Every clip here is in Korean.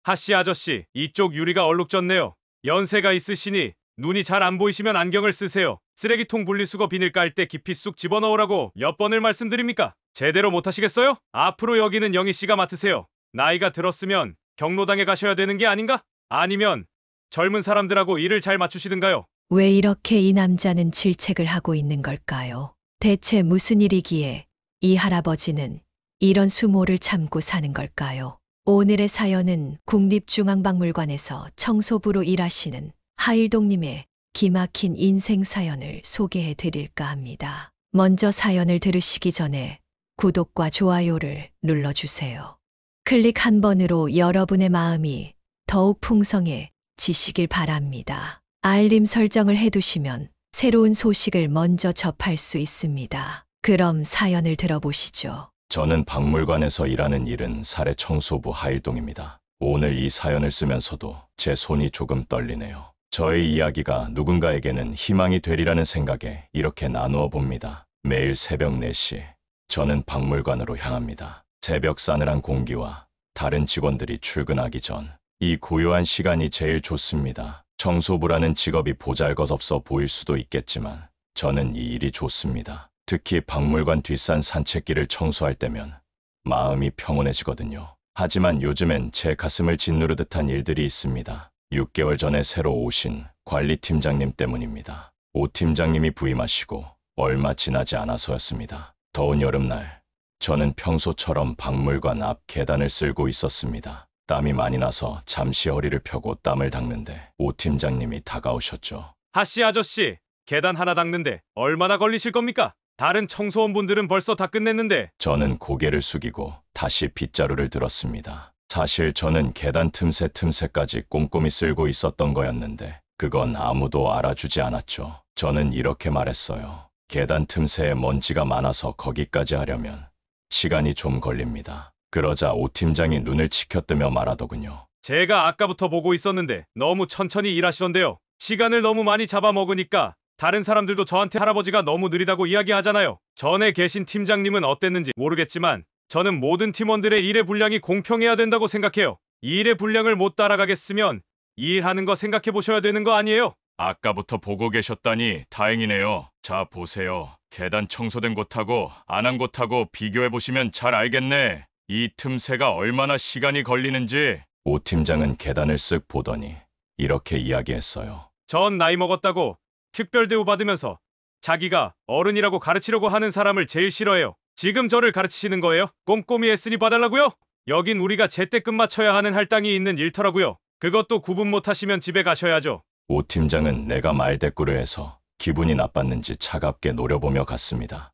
하씨 아저씨, 이쪽 유리가 얼룩졌네요. 연세가 있으시니 눈이 잘 안 보이시면 안경을 쓰세요. 쓰레기통 분리수거 비닐 깔 때 깊이 쑥 집어넣으라고 몇 번을 말씀드립니까? 제대로 못하시겠어요? 앞으로 여기는 영희씨가 맡으세요. 나이가 들었으면 경로당에 가셔야 되는 게 아닌가? 아니면 젊은 사람들하고 일을 잘 맞추시든가요. 왜 이렇게 이 남자는 질책을 하고 있는 걸까요? 대체 무슨 일이기에 이 할아버지는 이런 수모를 참고 사는 걸까요? 오늘의 사연은 국립중앙박물관에서 청소부로 일하시는 하일동님의 기막힌 인생 사연을 소개해 드릴까 합니다. 먼저 사연을 들으시기 전에 구독과 좋아요를 눌러주세요. 클릭 한 번으로 여러분의 마음이 더욱 풍성해지시길 바랍니다. 알림 설정을 해두시면 새로운 소식을 먼저 접할 수 있습니다. 그럼 사연을 들어보시죠. 저는 박물관에서 일하는 70살의 청소부 하일동입니다. 오늘 이 사연을 쓰면서도 제 손이 조금 떨리네요. 저의 이야기가 누군가에게는 희망이 되리라는 생각에 이렇게 나누어 봅니다. 매일 새벽 4시, 저는 박물관으로 향합니다. 새벽 싸늘한 공기와 다른 직원들이 출근하기 전, 이 고요한 시간이 제일 좋습니다. 청소부라는 직업이 보잘것없어 보일 수도 있겠지만 저는 이 일이 좋습니다. 특히 박물관 뒷산 산책길을 청소할 때면 마음이 평온해지거든요. 하지만 요즘엔 제 가슴을 짓누르듯한 일들이 있습니다. 6개월 전에 새로 오신 관리팀장님 때문입니다. 오 팀장님이 부임하시고 얼마 지나지 않아서였습니다. 더운 여름날, 저는 평소처럼 박물관 앞 계단을 쓸고 있었습니다. 땀이 많이 나서 잠시 허리를 펴고 땀을 닦는데 오 팀장님이 다가오셨죠. 하씨 아저씨, 계단 하나 닦는데 얼마나 걸리실 겁니까? 다른 청소원분들은 벌써 다 끝냈는데. 저는 고개를 숙이고 다시 빗자루를 들었습니다. 사실 저는 계단 틈새까지 꼼꼼히 쓸고 있었던 거였는데 그건 아무도 알아주지 않았죠. 저는 이렇게 말했어요. 계단 틈새에 먼지가 많아서 거기까지 하려면 시간이 좀 걸립니다. 그러자 오 팀장이 눈을 치켜뜨며 말하더군요. 제가 아까부터 보고 있었는데 너무 천천히 일하시던데요. 시간을 너무 많이 잡아먹으니까 다른 사람들도 저한테 할아버지가 너무 느리다고 이야기하잖아요. 전에 계신 팀장님은 어땠는지 모르겠지만 저는 모든 팀원들의 일의 분량이 공평해야 된다고 생각해요. 이 일의 분량을 못 따라가겠으면 이 일하는 거 생각해 보셔야 되는 거 아니에요? 아까부터 보고 계셨다니 다행이네요. 자, 보세요. 계단 청소된 곳하고 안 한 곳하고 비교해 보시면 잘 알겠네. 이 틈새가 얼마나 시간이 걸리는지. 오 팀장은 계단을 쓱 보더니 이렇게 이야기했어요. 전 나이 먹었다고 특별 대우 받으면서 자기가 어른이라고 가르치려고 하는 사람을 제일 싫어해요. 지금 저를 가르치시는 거예요? 꼼꼼히 했으니 봐달라고요? 여긴 우리가 제때 끝마쳐야 하는 할당이 있는 일터라고요. 그것도 구분 못하시면 집에 가셔야죠. 오 팀장은 내가 말대꾸를 해서 기분이 나빴는지 차갑게 노려보며 갔습니다.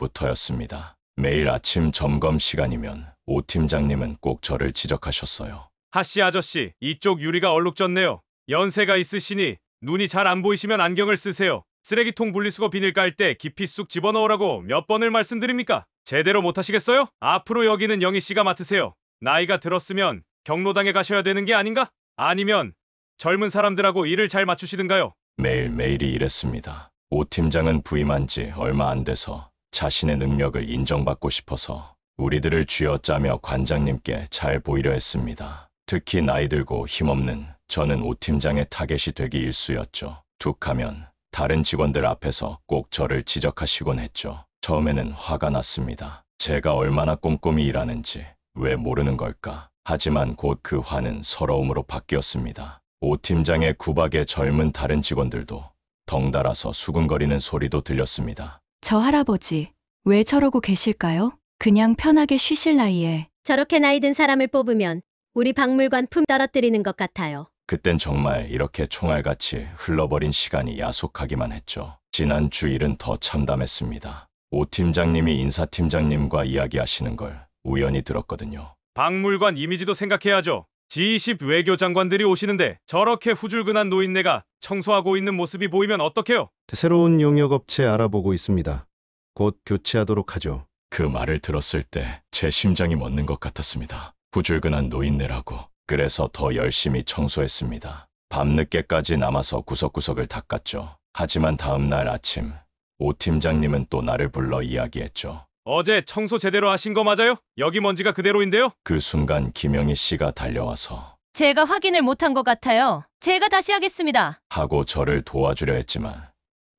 그때부터였습니다. 매일 아침 점검 시간이면 오 팀장님은 꼭 저를 지적하셨어요. 하씨 아저씨, 이쪽 유리가 얼룩졌네요. 연세가 있으시니 눈이 잘 안 보이시면 안경을 쓰세요. 쓰레기통 분리수거 비닐 깔 때 깊이 쑥 집어넣으라고 몇 번을 말씀드립니까? 제대로 못하시겠어요? 앞으로 여기는 영희씨가 맡으세요. 나이가 들었으면 경로당에 가셔야 되는 게 아닌가? 아니면 젊은 사람들하고 일을 잘 맞추시든가요. 매일매일이 이랬습니다. 오 팀장은 부임한 지 얼마 안 돼서 자신의 능력을 인정받고 싶어서 우리들을 쥐어짜며 관장님께 잘 보이려 했습니다. 특히 나이 들고 힘없는 저는 오 팀장의 타겟이 되기 일쑤였죠. 툭하면 다른 직원들 앞에서 꼭 저를 지적하시곤 했죠. 처음에는 화가 났습니다. 제가 얼마나 꼼꼼히 일하는지 왜 모르는 걸까? 하지만 곧 그 화는 서러움으로 바뀌었습니다. 오 팀장의 구박에 젊은 다른 직원들도 덩달아서 수근거리는 소리도 들렸습니다. 저 할아버지, 왜 저러고 계실까요? 그냥 편하게 쉬실 나이에. 저렇게 나이 든 사람을 뽑으면 우리 박물관 품 떨어뜨리는 것 같아요. 그땐 정말 이렇게 총알같이 흘러버린 시간이 야속하기만 했죠. 지난 주일은 더 참담했습니다. 오 팀장님이 인사팀장님과 이야기하시는 걸 우연히 들었거든요. 박물관 이미지도 생각해야죠. G20 외교장관들이 오시는데 저렇게 후줄근한 노인네가 청소하고 있는 모습이 보이면 어떡해요? 새로운 용역업체 알아보고 있습니다. 곧 교체하도록 하죠. 그 말을 들었을 때 제 심장이 멎는 것 같았습니다. 후줄근한 노인네라고. 그래서 더 열심히 청소했습니다. 밤늦게까지 남아서 구석구석을 닦았죠. 하지만 다음 날 아침 오 팀장님은 또 나를 불러 이야기했죠. 어제 청소 제대로 하신 거 맞아요? 여기 먼지가 그대로인데요? 그 순간 김영희 씨가 달려와서 제가 확인을 못한 것 같아요. 제가 다시 하겠습니다. 하고 저를 도와주려 했지만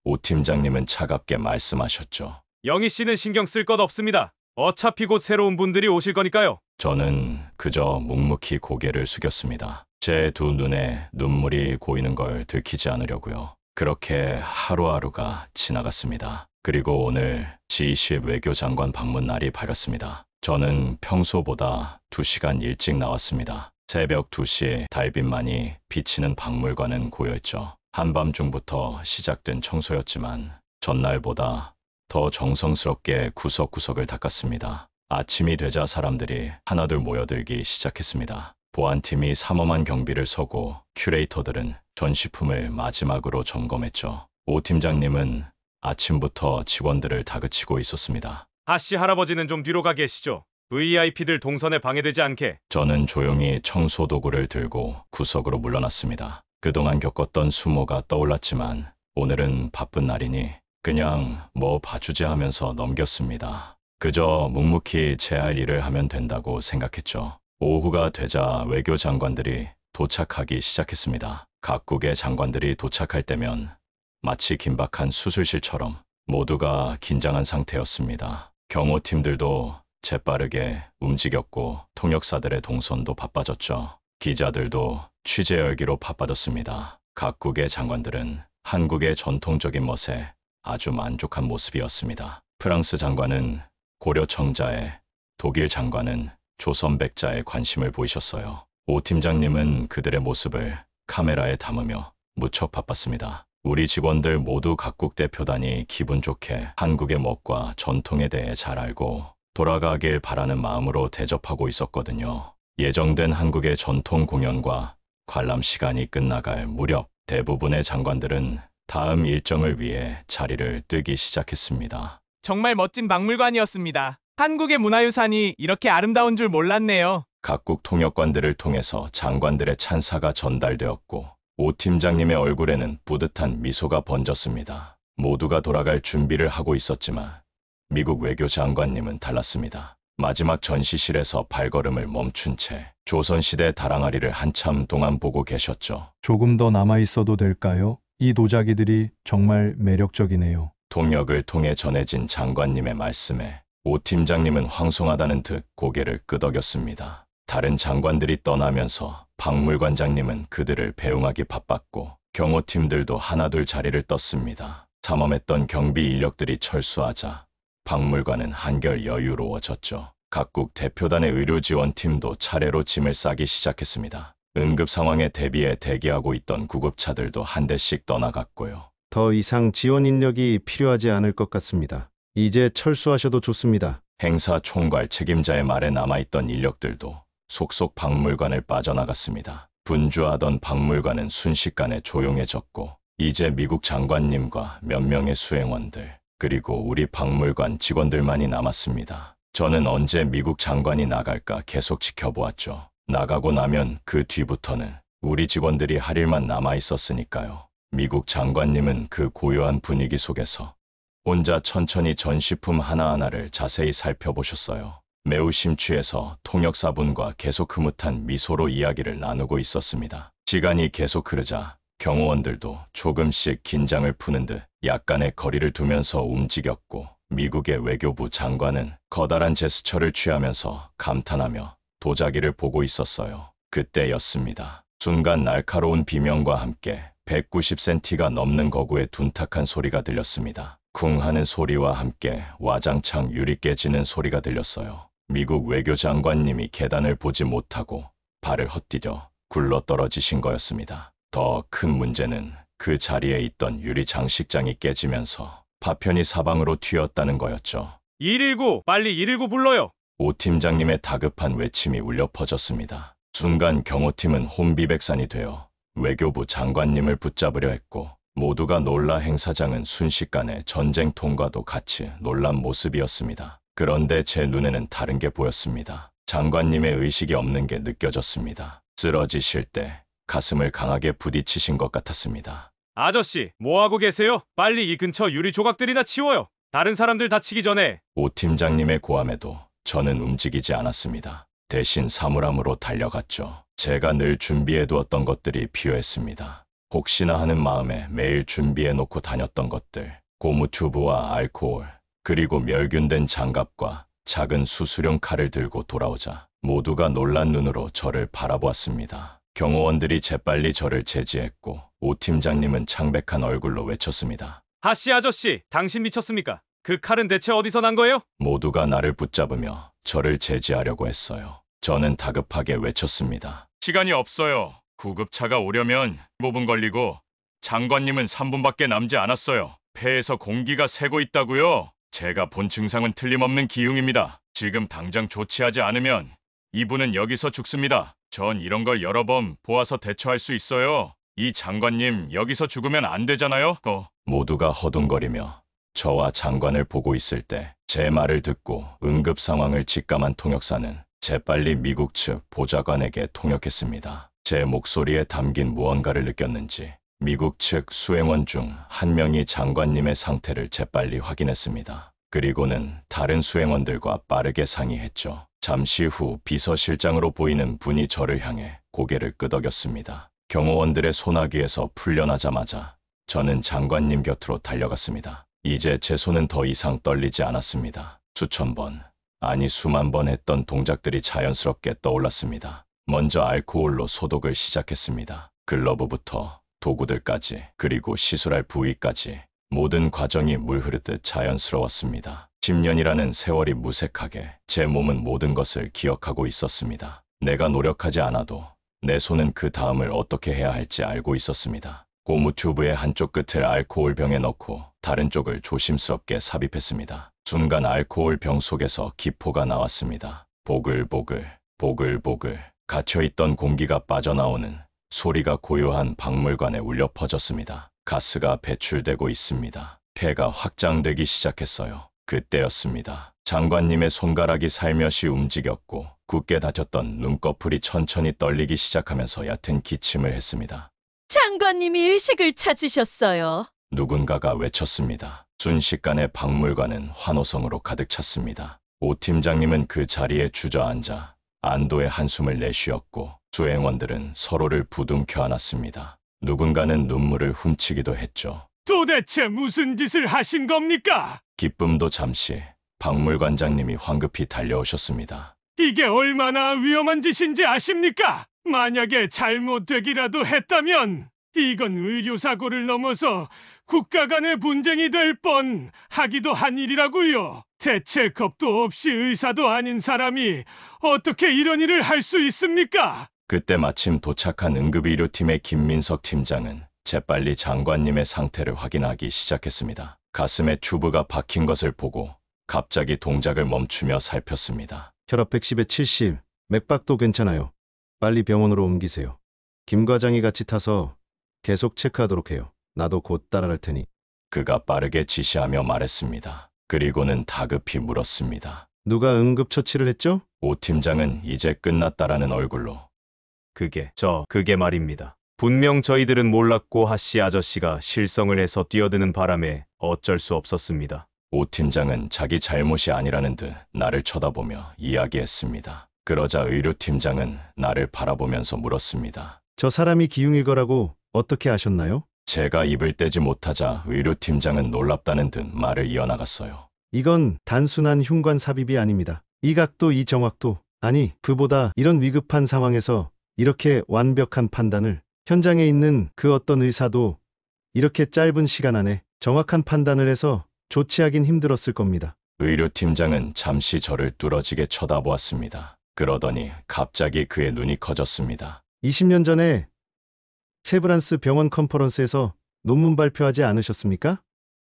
오 팀장님은 차갑게 말씀하셨죠. 영희 씨는 신경 쓸 것 없습니다. 어차피 곧 새로운 분들이 오실 거니까요. 저는 그저 묵묵히 고개를 숙였습니다. 제 두 눈에 눈물이 고이는 걸 들키지 않으려고요. 그렇게 하루하루가 지나갔습니다. 그리고 오늘 G20 외교장관 방문 날이 밝았습니다. 저는 평소보다 2시간 일찍 나왔습니다. 새벽 2시 달빛만이 비치는 박물관은 고요했죠. 한밤중부터 시작된 청소였지만 전날보다 더 정성스럽게 구석구석을 닦았습니다. 아침이 되자 사람들이 하나둘 모여들기 시작했습니다. 보안팀이 삼엄한 경비를 서고 큐레이터들은 전시품을 마지막으로 점검했죠. 오 팀장님은 아침부터 직원들을 다그치고 있었습니다. 하씨 할아버지는 좀 뒤로 가 계시죠. VIP들 동선에 방해되지 않게. 저는 조용히 청소 도구를 들고 구석으로 물러났습니다. 그동안 겪었던 수모가 떠올랐지만 오늘은 바쁜 날이니 그냥 뭐 봐주지 하면서 넘겼습니다. 그저 묵묵히 제 할 일을 하면 된다고 생각했죠. 오후가 되자 외교장관들이 도착하기 시작했습니다. 각국의 장관들이 도착할 때면 마치 긴박한 수술실처럼 모두가 긴장한 상태였습니다. 경호팀들도 재빠르게 움직였고 통역사들의 동선도 바빠졌죠. 기자들도 취재 열기로 바빠졌습니다. 각국의 장관들은 한국의 전통적인 멋에 아주 만족한 모습이었습니다. 프랑스 장관은 고려 청자에, 독일 장관은 조선 백자에 관심을 보이셨어요. 오 팀장님은 그들의 모습을 카메라에 담으며 무척 바빴습니다. 우리 직원들 모두 각국 대표단이 기분 좋게 한국의 멋과 전통에 대해 잘 알고 돌아가길 바라는 마음으로 대접하고 있었거든요. 예정된 한국의 전통 공연과 관람 시간이 끝나갈 무렵 대부분의 장관들은 다음 일정을 위해 자리를 뜨기 시작했습니다. 정말 멋진 박물관이었습니다. 한국의 문화유산이 이렇게 아름다운 줄 몰랐네요. 각국 통역관들을 통해서 장관들의 찬사가 전달되었고 오 팀장님의 얼굴에는 뿌듯한 미소가 번졌습니다. 모두가 돌아갈 준비를 하고 있었지만 미국 외교장관님은 달랐습니다. 마지막 전시실에서 발걸음을 멈춘 채 조선시대 다랑아리를 한참 동안 보고 계셨죠. 조금 더 남아 있어도 될까요? 이 도자기들이 정말 매력적이네요. 통역을 통해 전해진 장관님의 말씀에 오 팀장님은 황송하다는 듯 고개를 끄덕였습니다. 다른 장관들이 떠나면서 박물관장님은 그들을 배웅하기 바빴고 경호팀들도 하나둘 자리를 떴습니다. 삼엄했던 경비 인력들이 철수하자 박물관은 한결 여유로워졌죠. 각국 대표단의 의료지원팀도 차례로 짐을 싸기 시작했습니다. 응급 상황에 대비해 대기하고 있던 구급차들도 한 대씩 떠나갔고요. 더 이상 지원 인력이 필요하지 않을 것 같습니다. 이제 철수하셔도 좋습니다. 행사 총괄 책임자의 말에 남아있던 인력들도 속속 박물관을 빠져나갔습니다. 분주하던 박물관은 순식간에 조용해졌고 이제 미국 장관님과 몇 명의 수행원들 그리고 우리 박물관 직원들만이 남았습니다. 저는 언제 미국 장관이 나갈까 계속 지켜보았죠. 나가고 나면 그 뒤부터는 우리 직원들이 할 일만 남아있었으니까요. 미국 장관님은 그 고요한 분위기 속에서 혼자 천천히 전시품 하나하나를 자세히 살펴보셨어요. 매우 심취해서 통역사분과 계속 흐뭇한 미소로 이야기를 나누고 있었습니다. 시간이 계속 흐르자 경호원들도 조금씩 긴장을 푸는 듯 약간의 거리를 두면서 움직였고 미국의 외교부 장관은 커다란 제스처를 취하면서 감탄하며 도자기를 보고 있었어요. 그때였습니다. 순간 날카로운 비명과 함께 190cm가 넘는 거구의 둔탁한 소리가 들렸습니다. 쿵 하는 소리와 함께 와장창 유리 깨지는 소리가 들렸어요. 미국 외교장관님이 계단을 보지 못하고 발을 헛디뎌 굴러떨어지신 거였습니다. 더 큰 문제는 그 자리에 있던 유리 장식장이 깨지면서 파편이 사방으로 튀었다는 거였죠. 119! 빨리 119 불러요! 오 팀장님의 다급한 외침이 울려 퍼졌습니다. 순간 경호팀은 혼비백산이 되어 외교부 장관님을 붙잡으려 했고 모두가 놀라 행사장은 순식간에 전쟁통과도 같이 놀란 모습이었습니다. 그런데 제 눈에는 다른 게 보였습니다. 장관님의 의식이 없는 게 느껴졌습니다. 쓰러지실 때 가슴을 강하게 부딪히신 것 같았습니다. 아저씨, 뭐하고 계세요? 빨리 이 근처 유리 조각들이나 치워요. 다른 사람들 다치기 전에. 오 팀장님의 고함에도 저는 움직이지 않았습니다. 대신 사물함으로 달려갔죠. 제가 늘 준비해 두었던 것들이 필요했습니다. 혹시나 하는 마음에 매일 준비해 놓고 다녔던 것들, 고무튜브와 알코올, 그리고 멸균된 장갑과 작은 수술용 칼을 들고 돌아오자 모두가 놀란 눈으로 저를 바라보았습니다. 경호원들이 재빨리 저를 제지했고 오 팀장님은 창백한 얼굴로 외쳤습니다. 하씨 아저씨, 당신 미쳤습니까? 그 칼은 대체 어디서 난 거예요? 모두가 나를 붙잡으며 저를 제지하려고 했어요. 저는 다급하게 외쳤습니다. 시간이 없어요. 구급차가 오려면 15분 걸리고 장관님은 3분밖에 남지 않았어요. 폐에서 공기가 새고 있다고요? 제가 본 증상은 틀림없는 기흉입니다. 지금 당장 조치하지 않으면 이분은 여기서 죽습니다. 전 이런 걸 여러 번 보아서 대처할 수 있어요. 이 장관님 여기서 죽으면 안 되잖아요. 모두가 허둥거리며 저와 장관을 보고 있을 때 제 말을 듣고 응급 상황을 직감한 통역사는 재빨리 미국 측 보좌관에게 통역했습니다. 제 목소리에 담긴 무언가를 느꼈는지 미국 측 수행원 중 한 명이 장관님의 상태를 재빨리 확인했습니다. 그리고는 다른 수행원들과 빠르게 상의했죠. 잠시 후 비서실장으로 보이는 분이 저를 향해 고개를 끄덕였습니다. 경호원들의 소나기에서 풀려나자마자 저는 장관님 곁으로 달려갔습니다. 이제 제 손은 더 이상 떨리지 않았습니다. 수천 번, 아니 수만 번 했던 동작들이 자연스럽게 떠올랐습니다. 먼저 알코올로 소독을 시작했습니다. 글러브부터 도구들까지, 그리고 시술할 부위까지 모든 과정이 물 흐르듯 자연스러웠습니다. 10년이라는 세월이 무색하게 제 몸은 모든 것을 기억하고 있었습니다. 내가 노력하지 않아도 내 손은 그 다음을 어떻게 해야 할지 알고 있었습니다. 고무 튜브의 한쪽 끝을 알코올 병에 넣고 다른 쪽을 조심스럽게 삽입했습니다. 순간 알코올 병 속에서 기포가 나왔습니다. 보글보글, 보글보글, 갇혀있던 공기가 빠져나오는 소리가 고요한 박물관에 울려 퍼졌습니다. 가스가 배출되고 있습니다. 폐가 확장되기 시작했어요. 그때였습니다. 장관님의 손가락이 살며시 움직였고 굳게 닫혔던 눈꺼풀이 천천히 떨리기 시작하면서 얕은 기침을 했습니다. 장관님이 의식을 찾으셨어요. 누군가가 외쳤습니다. 순식간에 박물관은 환호성으로 가득 찼습니다. 오 팀장님은 그 자리에 주저앉아 안도의 한숨을 내쉬었고 수행원들은 서로를 부둥켜 안았습니다. 누군가는 눈물을 훔치기도 했죠. 도대체 무슨 짓을 하신 겁니까? 기쁨도 잠시 박물관장님이 황급히 달려오셨습니다. 이게 얼마나 위험한 짓인지 아십니까? 만약에 잘못되기라도 했다면 이건 의료사고를 넘어서 국가 간의 분쟁이 될 뻔 하기도 한 일이라고요. 대체 겁도 없이 의사도 아닌 사람이 어떻게 이런 일을 할 수 있습니까? 그때 마침 도착한 응급의료팀의 김민석 팀장은 재빨리 장관님의 상태를 확인하기 시작했습니다. 가슴에 튜브가 박힌 것을 보고 갑자기 동작을 멈추며 살폈습니다. 혈압 110에 70, 맥박도 괜찮아요. 빨리 병원으로 옮기세요. 김 과장이 같이 타서 계속 체크하도록 해요. 나도 곧 따라갈 테니. 그가 빠르게 지시하며 말했습니다. 그리고는 다급히 물었습니다. 누가 응급처치를 했죠? 오 팀장은 이제 끝났다라는 얼굴로 그게 말입니다. 분명 저희들은 몰랐고 하씨 아저씨가 실성을 해서 뛰어드는 바람에 어쩔 수 없었습니다. 오 팀장은 자기 잘못이 아니라는 듯 나를 쳐다보며 이야기했습니다. 그러자 의료팀장은 나를 바라보면서 물었습니다. 저 사람이 기흉일 거라고 어떻게 아셨나요? 제가 입을 떼지 못하자 의료팀장은 놀랍다는 듯 말을 이어나갔어요. 이건 단순한 흉관 삽입이 아닙니다. 이 각도, 이 정확도, 아니 그보다 이런 위급한 상황에서 이렇게 완벽한 판단을, 현장에 있는 그 어떤 의사도 이렇게 짧은 시간 안에 정확한 판단을 해서 조치하긴 힘들었을 겁니다. 의료팀장은 잠시 저를 뚫어지게 쳐다보았습니다. 그러더니 갑자기 그의 눈이 커졌습니다. 20년 전에 세브란스 병원 컨퍼런스에서 논문 발표하지 않으셨습니까?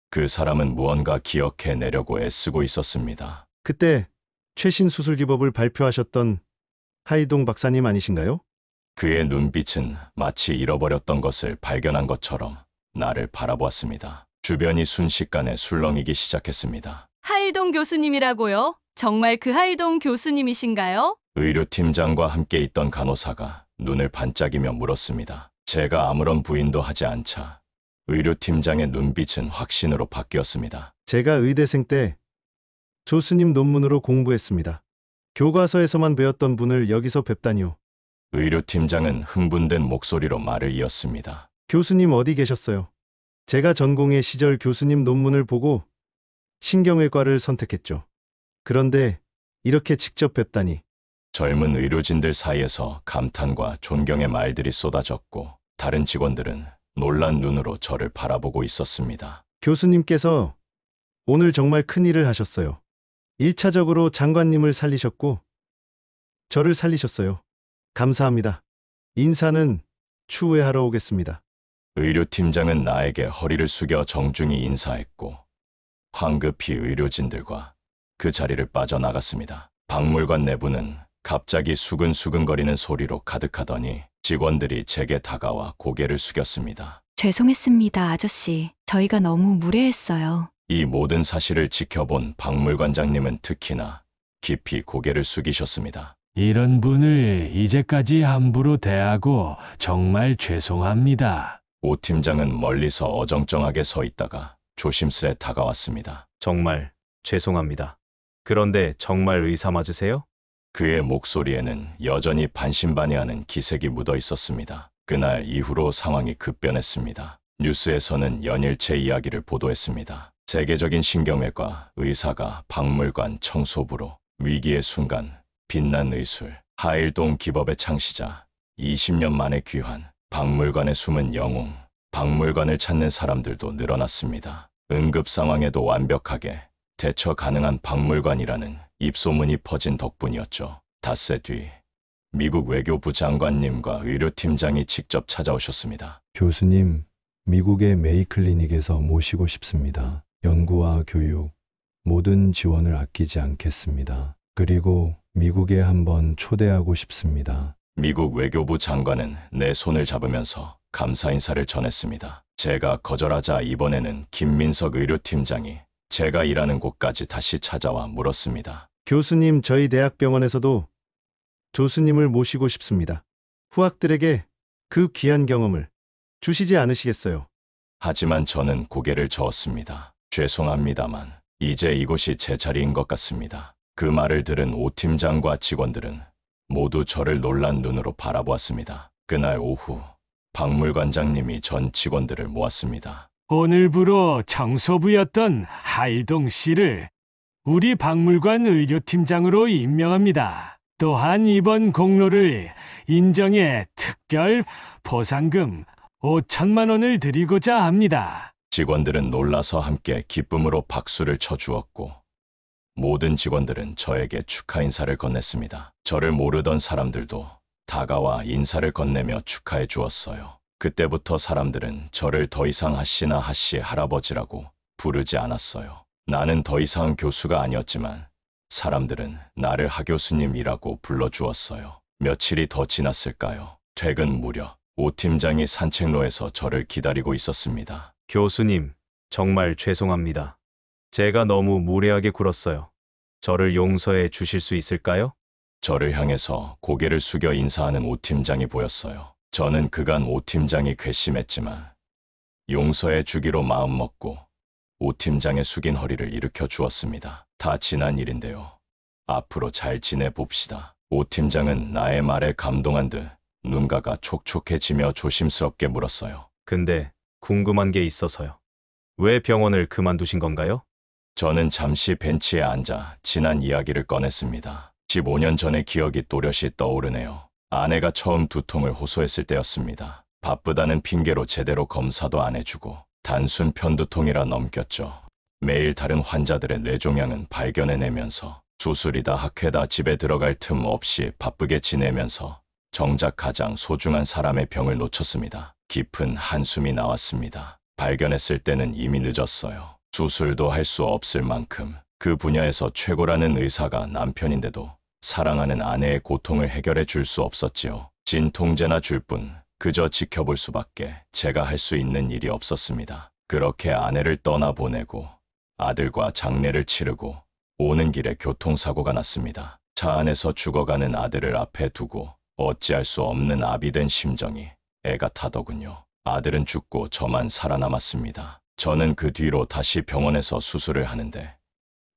그 사람은 무언가 기억해내려고 애쓰고 있었습니다. 그때 최신 수술 기법을 발표하셨던 하이동 박사님 아니신가요? 그의 눈빛은 마치 잃어버렸던 것을 발견한 것처럼 나를 바라보았습니다. 주변이 순식간에 술렁이기 시작했습니다. 하이동 교수님이라고요? 정말 그 하이동 교수님이신가요? 의료팀장과 함께 있던 간호사가 눈을 반짝이며 물었습니다. 제가 아무런 부인도 하지 않자 의료팀장의 눈빛은 확신으로 바뀌었습니다. 제가 의대생 때 조스님 논문으로 공부했습니다. 교과서에서만 배웠던 분을 여기서 뵙다니요. 의료팀장은 흥분된 목소리로 말을 이었습니다. 교수님 어디 계셨어요? 제가 전공의 시절 교수님 논문을 보고 신경외과를 선택했죠. 그런데 이렇게 직접 뵙다니. 젊은 의료진들 사이에서 감탄과 존경의 말들이 쏟아졌고 다른 직원들은 놀란 눈으로 저를 바라보고 있었습니다. 교수님께서 오늘 정말 큰일을 하셨어요. 1차적으로 장관님을 살리셨고 저를 살리셨어요. 감사합니다. 인사는 추후에 하러 오겠습니다. 의료팀장은 나에게 허리를 숙여 정중히 인사했고 황급히 의료진들과 그 자리를 빠져나갔습니다. 박물관 내부는 갑자기 수근수근거리는 소리로 가득하더니 직원들이 제게 다가와 고개를 숙였습니다. 죄송했습니다, 아저씨. 저희가 너무 무례했어요. 이 모든 사실을 지켜본 박물관장님은 특히나 깊이 고개를 숙이셨습니다. 이런 분을 이제까지 함부로 대하고 정말 죄송합니다. 오 팀장은 멀리서 어정쩡하게 서 있다가 조심스레 다가왔습니다. 정말 죄송합니다. 그런데 정말 의사 맞으세요? 그의 목소리에는 여전히 반신반의하는 기색이 묻어 있었습니다. 그날 이후로 상황이 급변했습니다. 뉴스에서는 연일체 이야기를 보도했습니다. 세계적인 신경외과 의사가 박물관 청소부로 위기의 순간 빛난 의술, 하일동 기법의 창시자, 20년 만에 귀환, 박물관의 숨은 영웅, 박물관을 찾는 사람들도 늘어났습니다. 응급 상황에도 완벽하게 대처 가능한 박물관이라는 입소문이 퍼진 덕분이었죠. 닷새 뒤 미국 외교부 장관님과 의료팀장이 직접 찾아오셨습니다. 교수님, 미국의 메이 클리닉에서 모시고 싶습니다. 연구와 교육, 모든 지원을 아끼지 않겠습니다. 그리고 미국에 한번 초대하고 싶습니다. 미국 외교부 장관은 내 손을 잡으면서 감사 인사를 전했습니다. 제가 거절하자 이번에는 김민석 의료팀장이 제가 일하는 곳까지 다시 찾아와 물었습니다. 교수님, 저희 대학병원에서도 교수님을 모시고 싶습니다. 후학들에게 그 귀한 경험을 주시지 않으시겠어요? 하지만 저는 고개를 저었습니다. 죄송합니다만 이제 이곳이 제 자리인 것 같습니다. 그 말을 들은 오 팀장과 직원들은 모두 저를 놀란 눈으로 바라보았습니다. 그날 오후 박물관장님이 전 직원들을 모았습니다. 오늘부로 청소부였던 하일동 씨를 우리 박물관 의료팀장으로 임명합니다. 또한 이번 공로를 인정해 특별 보상금 5천만 원을 드리고자 합니다. 직원들은 놀라서 함께 기쁨으로 박수를 쳐주었고 모든 직원들은 저에게 축하 인사를 건넸습니다. 저를 모르던 사람들도 다가와 인사를 건네며 축하해 주었어요. 그때부터 사람들은 저를 더 이상 하씨나 하씨 할아버지라고 부르지 않았어요. 나는 더 이상 교수가 아니었지만 사람들은 나를 하 교수님이라고 불러주었어요. 며칠이 더 지났을까요? 퇴근 무렵 오 팀장이 산책로에서 저를 기다리고 있었습니다. 교수님, 정말 죄송합니다. 제가 너무 무례하게 굴었어요. 저를 용서해 주실 수 있을까요? 저를 향해서 고개를 숙여 인사하는 오 팀장이 보였어요. 저는 그간 오 팀장이 괘씸했지만 용서해 주기로 마음먹고 오 팀장의 숙인 허리를 일으켜 주었습니다. 다 지난 일인데요. 앞으로 잘 지내봅시다. 오 팀장은 나의 말에 감동한 듯 눈가가 촉촉해지며 조심스럽게 물었어요. 근데 궁금한 게 있어서요. 왜 병원을 그만두신 건가요? 저는 잠시 벤치에 앉아 지난 이야기를 꺼냈습니다. 15년 전의 기억이 또렷이 떠오르네요. 아내가 처음 두통을 호소했을 때였습니다. 바쁘다는 핑계로 제대로 검사도 안 해주고 단순 편두통이라 넘겼죠. 매일 다른 환자들의 뇌종양은 발견해내면서 수술이다 학회다 집에 들어갈 틈 없이 바쁘게 지내면서 정작 가장 소중한 사람의 병을 놓쳤습니다. 깊은 한숨이 나왔습니다. 발견했을 때는 이미 늦었어요. 수술도 할 수 없을 만큼 그 분야에서 최고라는 의사가 남편인데도 사랑하는 아내의 고통을 해결해 줄 수 없었지요. 진통제나 줄 뿐 그저 지켜볼 수밖에 제가 할 수 있는 일이 없었습니다. 그렇게 아내를 떠나보내고 아들과 장례를 치르고 오는 길에 교통사고가 났습니다. 차 안에서 죽어가는 아들을 앞에 두고 어찌할 수 없는 아비된 심정이 애가 타더군요. 아들은 죽고 저만 살아남았습니다. 저는 그 뒤로 다시 병원에서 수술을 하는데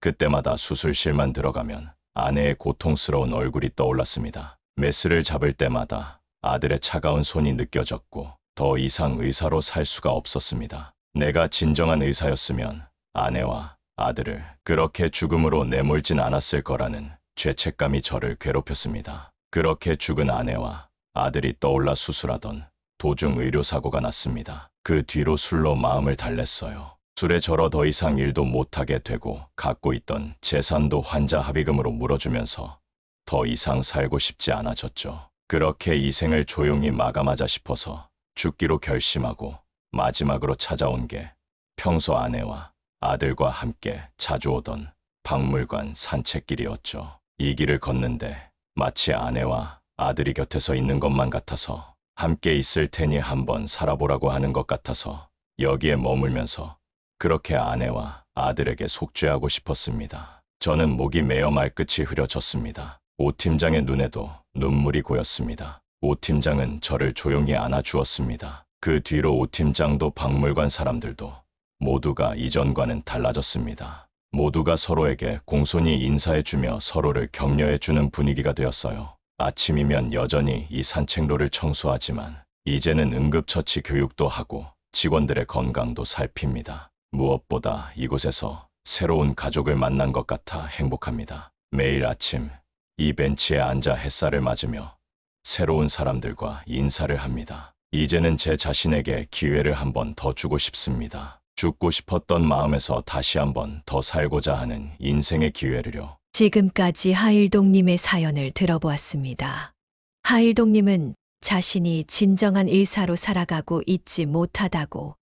그때마다 수술실만 들어가면 아내의 고통스러운 얼굴이 떠올랐습니다. 메스를 잡을 때마다 아들의 차가운 손이 느껴졌고 더 이상 의사로 살 수가 없었습니다. 내가 진정한 의사였으면 아내와 아들을 그렇게 죽음으로 내몰진 않았을 거라는 죄책감이 저를 괴롭혔습니다. 그렇게 죽은 아내와 아들이 떠올라 수술하던 도중 의료사고가 났습니다. 그 뒤로 술로 마음을 달랬어요. 술에 절어 더 이상 일도 못하게 되고 갖고 있던 재산도 환자 합의금으로 물어주면서 더 이상 살고 싶지 않아졌죠. 그렇게 이 생을 조용히 마감하자 싶어서 죽기로 결심하고 마지막으로 찾아온 게 평소 아내와 아들과 함께 자주 오던 박물관 산책길이었죠. 이 길을 걷는데 마치 아내와 아들이 곁에서 있는 것만 같아서 함께 있을 테니 한번 살아보라고 하는 것 같아서 여기에 머물면서 그렇게 아내와 아들에게 속죄하고 싶었습니다. 저는 목이 메어 말끝이 흐려졌습니다. 오 팀장의 눈에도 눈물이 고였습니다. 오 팀장은 저를 조용히 안아주었습니다. 그 뒤로 오 팀장도 박물관 사람들도 모두가 이전과는 달라졌습니다. 모두가 서로에게 공손히 인사해주며 서로를 격려해주는 분위기가 되었어요. 아침이면 여전히 이 산책로를 청소하지만 이제는 응급처치 교육도 하고 직원들의 건강도 살핍니다. 무엇보다 이곳에서 새로운 가족을 만난 것 같아 행복합니다. 매일 아침 이 벤치에 앉아 햇살을 맞으며 새로운 사람들과 인사를 합니다. 이제는 제 자신에게 기회를 한 번 더 주고 싶습니다. 죽고 싶었던 마음에서 다시 한 번 더 살고자 하는 인생의 기회를요. 지금까지 하일동님의 사연을 들어보았습니다. 하일동님은 자신이 진정한 의사로 살아가고 있지 못하다고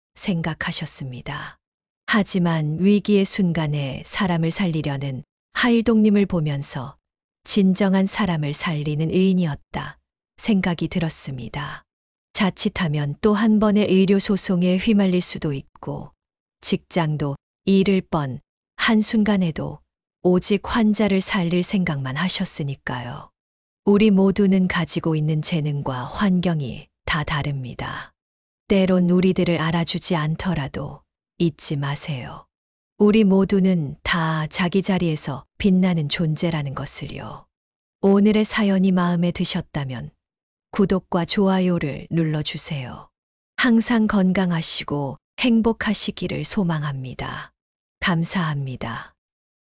생각하셨습니다. 하지만 위기의 순간에 사람을 살리려는 하일동님을 보면서 진정한 사람을 살리는 의인이었다 생각이 들었습니다. 자칫하면 또 한 번의 의료 소송에 휘말릴 수도 있고 직장도 잃을 뻔 한순간에도 오직 환자를 살릴 생각만 하셨으니까요. 우리 모두는 가지고 있는 재능과 환경이 다 다릅니다. 때론 우리들을 알아주지 않더라도 잊지 마세요. 우리 모두는 다 자기 자리에서 빛나는 존재라는 것을요. 오늘의 사연이 마음에 드셨다면 구독과 좋아요를 눌러주세요. 항상 건강하시고 행복하시기를 소망합니다. 감사합니다.